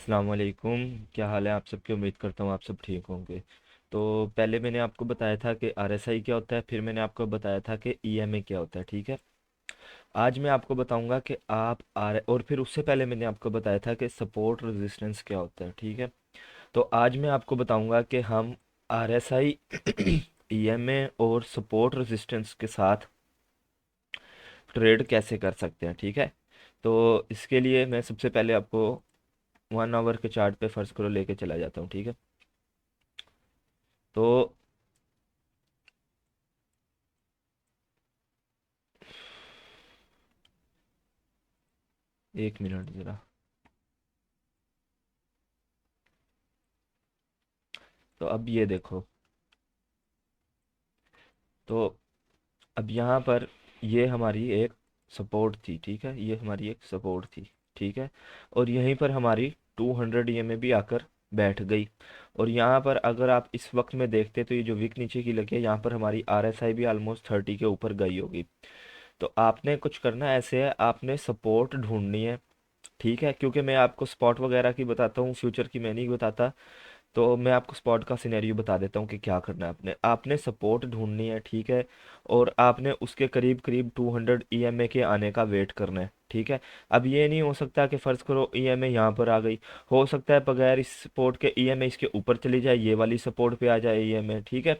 अस्सलाम वालेकुम। क्या हाल है आप सबकी? उम्मीद करता हूँ आप सब ठीक होंगे। तो पहले मैंने आपको बताया था कि आरएसआई क्या होता है, फिर मैंने आपको बताया था कि ईएमए क्या होता है, ठीक है। आज मैं आपको बताऊंगा कि आप आर और फिर उससे पहले मैंने आपको बताया था कि सपोर्ट रेजिस्टेंस क्या होता है, ठीक है। तो आज मैं आपको बताऊंगा कि हम आरएसआई ईएमए और सपोर्ट रेजिस्टेंस के साथ ट्रेड कैसे कर सकते हैं, ठीक है। तो इसके लिए मैं सबसे पहले आपको 1 आवर के चार्ट पे फर्ज करो लेके चला जाता हूँ, ठीक है। तो 1 मिनट ज़रा। तो अब ये देखो। तो अब यहाँ पर ये हमारी एक सपोर्ट थी, ठीक है, ये हमारी एक सपोर्ट थी, ठीक है। और यहीं पर हमारी 200 ईएमए भी आकर बैठ गई। और यहाँ पर अगर आप इस वक्त में देखते तो ये जो विक नीचे की लगी है, यहाँ पर हमारी आरएसआई भी ऑलमोस्ट 30 के ऊपर गई होगी। तो आपने कुछ करना ऐसे है, आपने सपोर्ट ढूंढनी है, ठीक है। क्योंकि मैं आपको स्पॉट वगैरह की बताता हूँ, फ्यूचर की मैं नहीं बताता। तो मैं आपको स्पॉट का सिनेरियो बता देता हूँ कि क्या करना है। आपने आपने सपोर्ट ढूंढनी है, ठीक है। और आपने उसके करीब करीब 200 ईएमए के आने का वेट करना है, ठीक है। अब ये नहीं हो सकता कि फ़र्ज़ करो ईएमए यहाँ पर आ गई, हो सकता है बगैर इस सपोर्ट के ईएमए इसके ऊपर चली जाए, ये वाली सपोर्ट पे आ जाए ईएमए, ठीक है।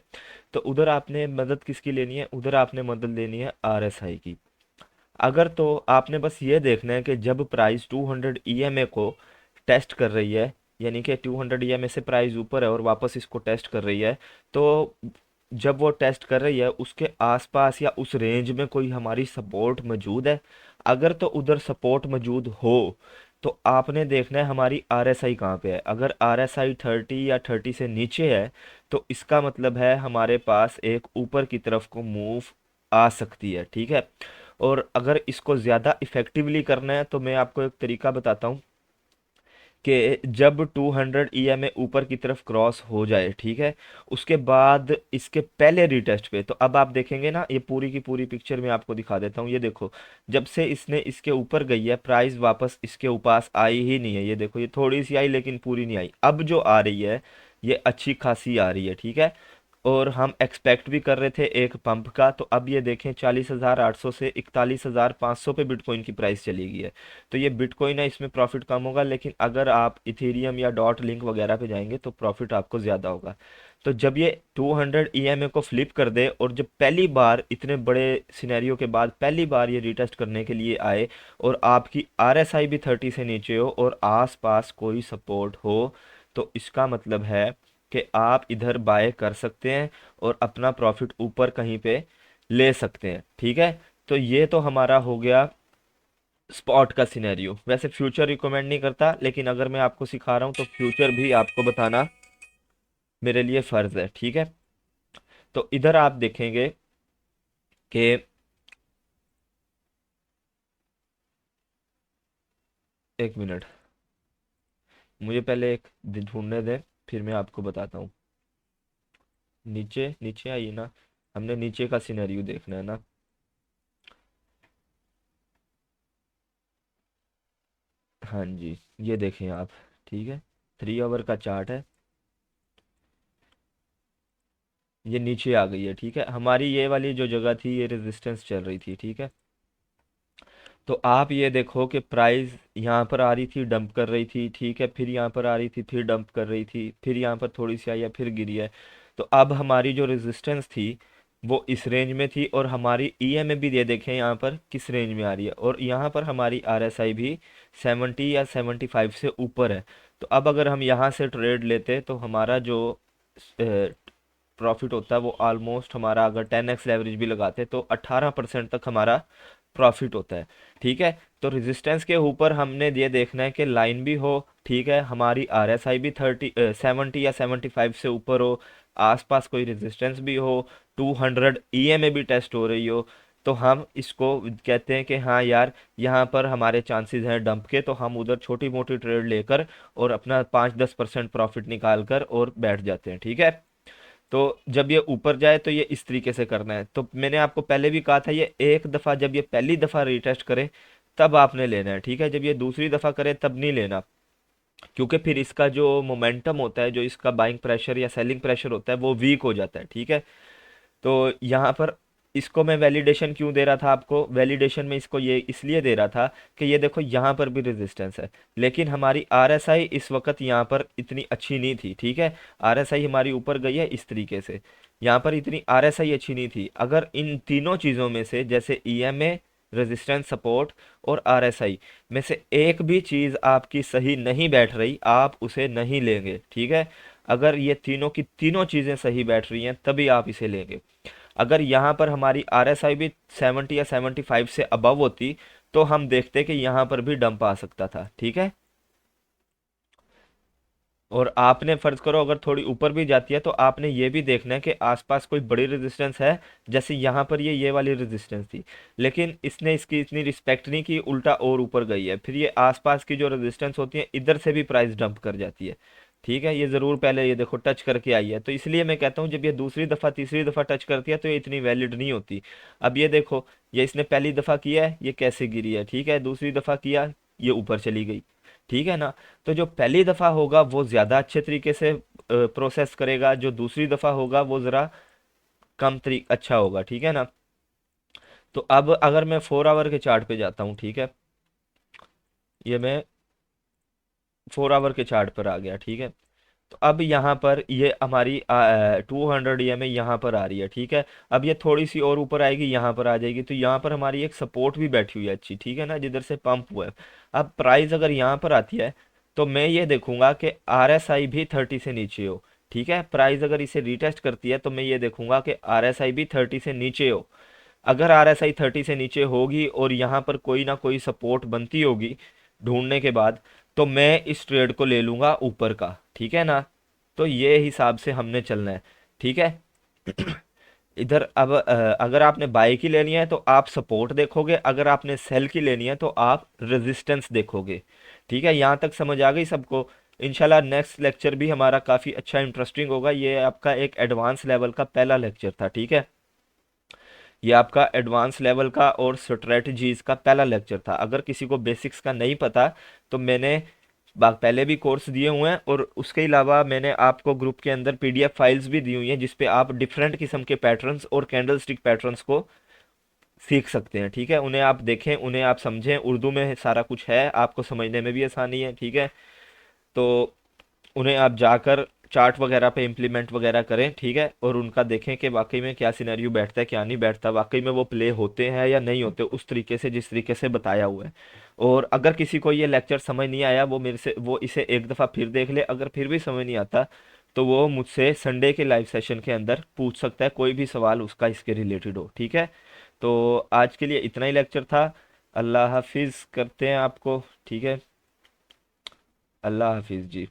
तो उधर आपने मदद किसकी लेनी है? उधर आपने मदद लेनी है आरएसआई की। अगर तो आपने बस ये देखना है कि जब प्राइस 200 ईएमए को टेस्ट कर रही है, यानी कि 200 ईएमए से प्राइस ऊपर है और वापस इसको टेस्ट कर रही है, तो जब वो टेस्ट कर रही है उसके आसपास या उस रेंज में कोई हमारी सपोर्ट मौजूद है। अगर तो उधर सपोर्ट मौजूद हो तो आपने देखना है हमारी आरएसआई कहाँ पे है। अगर आरएसआई 30 या 30 से नीचे है तो इसका मतलब है हमारे पास एक ऊपर की तरफ को मूव आ सकती है, ठीक है। और अगर इसको ज़्यादा इफेक्टिवली करना है तो मैं आपको एक तरीका बताता हूँ कि जब 200 ईएमए ऊपर की तरफ क्रॉस हो जाए, ठीक है, उसके बाद इसके पहले रीटेस्ट पे, तो अब आप देखेंगे ना, ये पूरी की पूरी पिक्चर मैं आपको दिखा देता हूँ। ये देखो, जब से इसने इसके ऊपर गई है प्राइस वापस इसके ऊपर आई ही नहीं है। ये देखो, ये थोड़ी सी आई लेकिन पूरी नहीं आई। अब जो आ रही है ये अच्छी खासी आ रही है, ठीक है। और हम एक्सपेक्ट भी कर रहे थे एक पंप का। तो अब ये देखें 40,800 से 41,500 पे बिटकॉइन की प्राइस चली गई है। तो ये बिटकॉइन है, इसमें प्रॉफिट कम होगा, लेकिन अगर आप इथेरियम या डॉट लिंक वगैरह पे जाएंगे तो प्रॉफिट आपको ज़्यादा होगा। तो जब ये 200 ईएमए को फ्लिप कर दे और जब पहली बार इतने बड़े सिनेरियो के बाद पहली बार ये रीटेस्ट करने के लिए आए और आपकी आरएसआई भी 30 से नीचे हो और आसपास कोई सपोर्ट हो, तो इसका मतलब है कि आप इधर बाय कर सकते हैं और अपना प्रॉफिट ऊपर कहीं पे ले सकते हैं, ठीक है। तो ये तो हमारा हो गया स्पॉट का सिनेरियो। वैसे फ्यूचर रिकमेंड नहीं करता, लेकिन अगर मैं आपको सिखा रहा हूँ तो फ्यूचर भी आपको बताना मेरे लिए फर्ज है, ठीक है। तो इधर आप देखेंगे कि 1 मिनट, मुझे पहले एक दिन ढूंढने दें, फिर मैं आपको बताता हूँ। नीचे नीचे आइए ना, हमने नीचे का सिनेरियो देखना है ना। हाँ जी, ये देखें आप, ठीक है, 3 आवर का चार्ट है। ये नीचे आ गई है, ठीक है। हमारी ये वाली जो जगह थी ये रेजिस्टेंस चल रही थी, ठीक है। तो आप ये देखो कि प्राइस यहाँ पर आ रही थी, डंप कर रही थी, ठीक है, फिर यहाँ पर आ रही थी, फिर डंप कर रही थी, फिर यहाँ पर थोड़ी सी आई है, फिर गिरी है। तो अब हमारी जो रेजिस्टेंस थी वो इस रेंज में थी और हमारी ईएमए भी ये देखें यहाँ पर किस रेंज में आ रही है, और यहाँ पर हमारी आरएसआई भी 70 या 75 से ऊपर है। तो अब अगर हम यहाँ से ट्रेड लेते तो हमारा जो प्रॉफिट होता है वो ऑलमोस्ट हमारा, अगर 10x लेवरेज भी लगाते तो 18% तक हमारा प्रॉफिट होता है, ठीक है। तो रेजिस्टेंस के ऊपर हमने ये देखना है कि लाइन भी हो, ठीक है, हमारी आरएसआई भी 70 या 75 से ऊपर हो, आसपास कोई रेजिस्टेंस भी हो, 200 ईएमए भी टेस्ट हो रही हो। तो हम इसको कहते हैं कि हाँ यार, यहाँ पर हमारे चांसेस हैं डंप के, तो हम उधर छोटी मोटी ट्रेड लेकर और अपना 5-10% प्रॉफिट निकाल कर और बैठ जाते हैं, ठीक है। तो जब ये ऊपर जाए तो ये इस तरीके से करना है। तो मैंने आपको पहले भी कहा था ये एक दफ़ा, जब ये पहली दफ़ा रीटेस्ट करे तब आपने लेना है, ठीक है। जब ये दूसरी दफ़ा करे तब नहीं लेना। क्योंकि फिर इसका जो मोमेंटम होता है, जो इसका बाइंग प्रेशर या सेलिंग प्रेशर होता है, वो वीक हो जाता है, ठीक है। तो यहाँ पर इसको मैं वैलिडेशन क्यों दे रहा था आपको, वैलिडेशन में इसको ये इसलिए दे रहा था कि ये देखो यहाँ पर भी रेजिस्टेंस है, लेकिन हमारी आरएसआई इस वक्त यहाँ पर इतनी अच्छी नहीं थी, ठीक है। आरएसआई हमारी ऊपर गई है इस तरीके से, यहाँ पर इतनी आरएसआई अच्छी नहीं थी। अगर इन तीनों चीज़ों में से, जैसे ईएमए, रेजिस्टेंस सपोर्ट और आरएसआई में से एक भी चीज़ आपकी सही नहीं बैठ रही, आप उसे नहीं लेंगे, ठीक है। अगर ये तीनों की तीनों चीज़ें सही बैठ रही हैं तभी आप इसे लेंगे। अगर यहाँ पर हमारी आरएसआई भी 70 या 75 से अबव होती तो हम देखते कि यहाँ पर भी डंप आ सकता था, ठीक है। और आपने फर्ज करो अगर थोड़ी ऊपर भी जाती है तो आपने ये भी देखना है कि आसपास कोई बड़ी रेजिस्टेंस है, जैसे यहाँ पर ये वाली रेजिस्टेंस थी, लेकिन इसने इसकी इतनी रिस्पेक्ट नहीं की, उल्टा और ऊपर गई है, फिर ये आसपास की जो रेजिस्टेंस होती है इधर से भी प्राइस डंप कर जाती है, ठीक है। ये ज़रूर पहले ये देखो टच करके आई है, तो इसलिए मैं कहता हूँ जब ये दूसरी दफ़ा तीसरी दफ़ा टच करती है तो ये इतनी वैलिड नहीं होती। अब ये देखो, ये इसने पहली दफ़ा किया है, ये कैसे गिरी है, ठीक है, दूसरी दफ़ा किया, ये ऊपर चली गई, ठीक है ना। तो जो पहली दफ़ा होगा वो ज़्यादा अच्छे तरीके से प्रोसेस करेगा, जो दूसरी दफ़ा होगा वो ज़रा कम तरी अच्छा होगा, ठीक है ना। तो अब अगर मैं 4 आवर के चार्ट पे जाता हूँ, ठीक है, ये मैं 4 आवर के चार्ट पर आ गया, ठीक है। तो अब यहाँ पर ये हमारी 200 EMA यहाँ पर आ रही है, ठीक है। अब ये थोड़ी सी और ऊपर आएगी, यहाँ पर आ जाएगी, तो यहाँ पर हमारी एक सपोर्ट भी बैठी हुई है अच्छी, ठीक है ना, जिधर से पंप हुआ है। अब प्राइस अगर यहाँ पर आती है तो मैं ये देखूंगा कि आरएसआई भी 30 से नीचे हो, ठीक है। प्राइस अगर इसे रीटेस्ट करती है तो मैं ये देखूंगा कि आरएसआई भी 30 से नीचे हो। अगर आरएसआई 30 से नीचे होगी और यहाँ पर कोई ना कोई सपोर्ट बनती होगी ढूंढने के बाद, तो मैं इस ट्रेड को ले लूंगा ऊपर का, ठीक है ना। तो ये हिसाब से हमने चलना है, ठीक है। इधर अब अगर आपने बाय की लेनी है तो आप सपोर्ट देखोगे, अगर आपने सेल की लेनी है तो आप रेजिस्टेंस देखोगे, ठीक है। यहाँ तक समझ आ गई सबको। इंशाल्लाह नेक्स्ट लेक्चर भी हमारा काफ़ी अच्छा इंटरेस्टिंग होगा। ये आपका एक एडवांस लेवल का पहला लेक्चर था, ठीक है। ये आपका एडवांस लेवल का और स्ट्रेटजीज का पहला लेक्चर था। अगर किसी को बेसिक्स का नहीं पता तो मैंने पहले भी कोर्स दिए हुए हैं, और उसके अलावा मैंने आपको ग्रुप के अंदर पीडीएफ फाइल्स भी दी हुई हैं जिसपे आप डिफरेंट किस्म के पैटर्न्स और कैंडल स्टिक पैटर्न्स को सीख सकते हैं, ठीक है। उन्हें आप देखें, उन्हें आप समझें, उर्दू में सारा कुछ है, आपको समझने में भी आसानी है, ठीक है। तो उन्हें आप जाकर चार्ट वगैरह पे इम्प्लीमेंट वगैरह करें, ठीक है, और उनका देखें कि वाकई में क्या सिनेरियो बैठता है क्या नहीं बैठता, वाकई में वो प्ले होते हैं या नहीं होते उस तरीके से जिस तरीके से बताया हुआ है। और अगर किसी को ये लेक्चर समझ नहीं आया वो मेरे से वो इसे एक दफ़ा फिर देख ले, अगर फिर भी समझ नहीं आता तो वो मुझसे संडे के लाइव सेशन के अंदर पूछ सकता है, कोई भी सवाल उसका इसके रिलेटेड हो, ठीक है। तो आज के लिए इतना ही लेक्चर था। अल्लाह हाफिज़ करते हैं आपको, ठीक है। अल्लाह हाफिज़ जी।